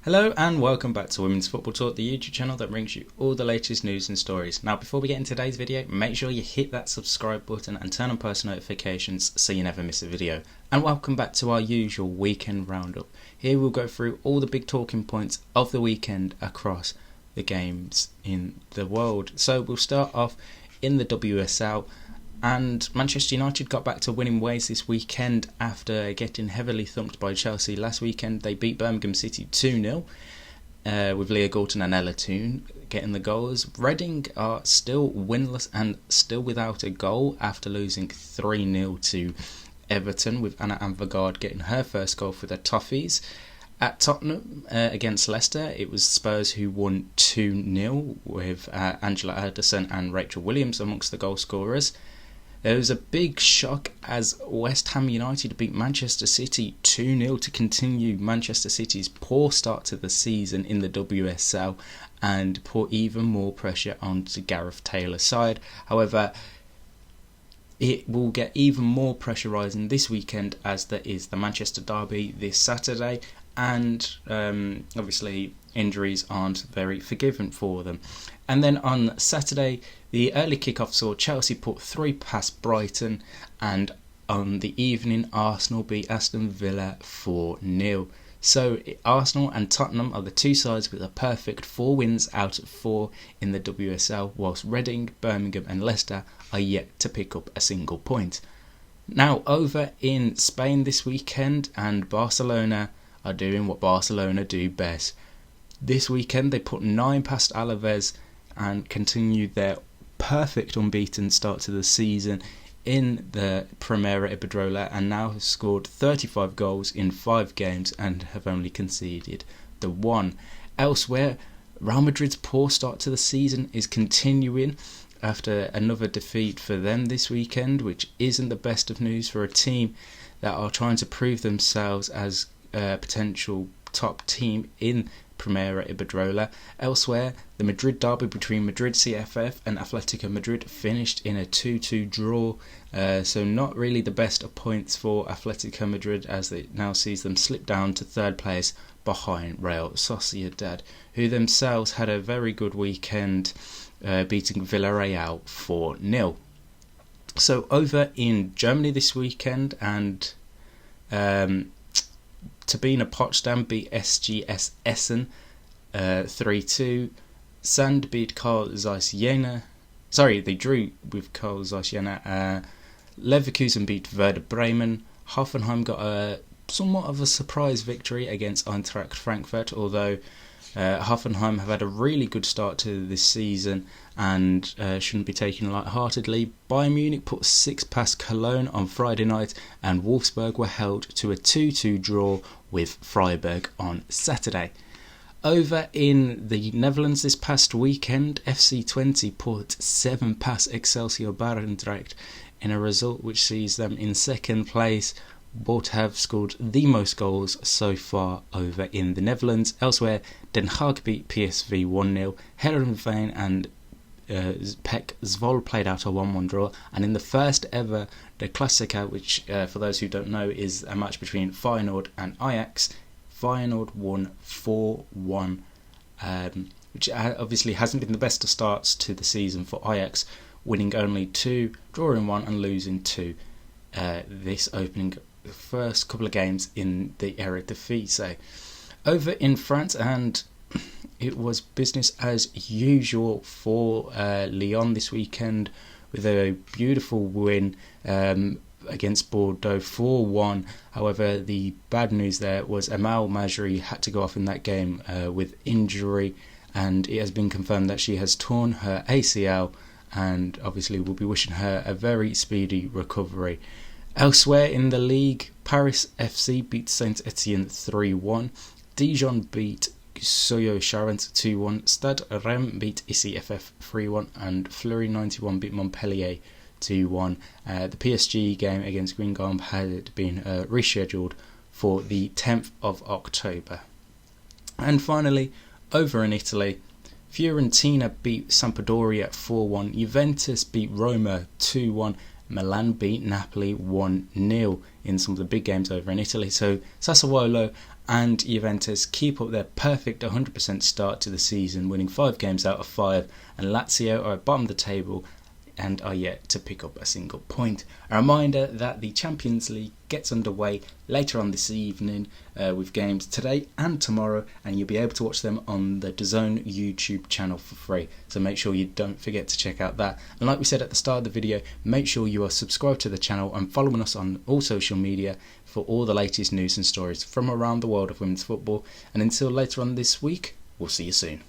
Hello and welcome back to Women's Football Talk, the YouTube channel that brings you all the latest news and stories. Now before we get into today's video, make sure you hit that subscribe button and turn on post notifications so you never miss a video. And welcome back to our usual weekend roundup. Here we'll go through all the big talking points of the weekend across the games in the world. So we'll start off in the WSL. And Manchester United got back to winning ways this weekend after getting heavily thumped by Chelsea last weekend. They beat Birmingham City 2-0 with Leah Galton and Ella Toone getting the goals. Reading are still winless and still without a goal after losing 3-0 to Everton, with Anna Anvegard getting her first goal for the Toffees. At Tottenham against Leicester, it was Spurs who won 2-0 with Angela Anderson and Rachel Williams amongst the goal scorers. There was a big shock as West Ham United beat Manchester City 2-0 to continue Manchester City's poor start to the season in the WSL and put even more pressure onto Gareth Taylor's side. However, it will get even more pressurising this weekend as there is the Manchester Derby this Saturday, and obviously injuries aren't very forgiving for them. And then on Saturday, the early kickoff saw Chelsea put 3 past Brighton, and on the evening Arsenal beat Aston Villa 4-0. So Arsenal and Tottenham are the two sides with a perfect 4 wins out of 4 in the WSL, whilst Reading, Birmingham and Leicester are yet to pick up a single point. Now over in Spain this weekend, and Barcelona are doing what Barcelona do best. This weekend they put 9 past Alaves and continued their perfect unbeaten start to the season in the Primera Iberdrola, and now have scored 35 goals in 5 games and have only conceded the 1. Elsewhere, Real Madrid's poor start to the season is continuing after another defeat for them this weekend, which isn't the best of news for a team that are trying to prove themselves as a potential top team in Primera Iberdrola. Elsewhere, the Madrid derby between Madrid CFF and Atletico Madrid finished in a 2-2 draw, so not really the best of points for Atletico Madrid, as it now sees them slip down to 3rd place behind Real Sociedad, who themselves had a very good weekend, beating Villarreal 4-0. So over in Germany this weekend, and Turbine Potsdam beat SGS Essen 3-2. Sand beat Karl Zeiss Jena. Sorry, they drew with Karl Zeiss Jena. Leverkusen beat Werder Bremen. Hoffenheim got a somewhat of a surprise victory against Eintracht Frankfurt, although Hoffenheim have had a really good start to this season and shouldn't be taken lightheartedly. Bayern Munich put 6 past Cologne on Friday night, and Wolfsburg were held to a 2-2 draw with Freiburg on Saturday. Over in the Netherlands this past weekend, FC Twente put 7 past Excelsior Barendrecht in a result which sees them in 2nd place, but have scored the most goals so far over in the Netherlands. Elsewhere, Den Haag beat PSV 1-0. Heerenveen and PEC Zwolle played out a 1-1 draw, and in the first ever De Klassiker, which for those who don't know is a match between Feyenoord and Ajax, Feyenoord won 4-1, which obviously hasn't been the best of starts to the season for Ajax, winning only 2, drawing 1 and losing 2 this opening first couple of games in the Eredivisie. Over in France, and it was business as usual for Lyon this weekend with a beautiful win against Bordeaux 4-1. However, the bad news there was Amal Majri had to go off in that game with injury, and it has been confirmed that she has torn her ACL, and obviously we'll be wishing her a very speedy recovery. Elsewhere in the league, Paris FC beat Saint Etienne 3-1, Dijon beat Soyo Charente 2-1, Stade Reims beat ICFF 3-1, and Fleury 91 beat Montpellier 2-1. The PSG game against Guingamp had been rescheduled for the 10th of October. And finally, over in Italy, Fiorentina beat Sampdoria 4-1, Juventus beat Roma 2-1, Milan beat Napoli 1-0 in some of the big games over in Italy. So Sassuolo and Juventus keep up their perfect 100% start to the season, winning 5 games out of 5, and Lazio are at bottom of the table and are yet to pick up a single point. A reminder that the Champions League gets underway later on this evening with games today and tomorrow, and you'll be able to watch them on the DAZN YouTube channel for free, so make sure you don't forget to check out that. And like we said at the start of the video, make sure you are subscribed to the channel and following us on all social media for all the latest news and stories from around the world of women's football. And until later on this week, we'll see you soon.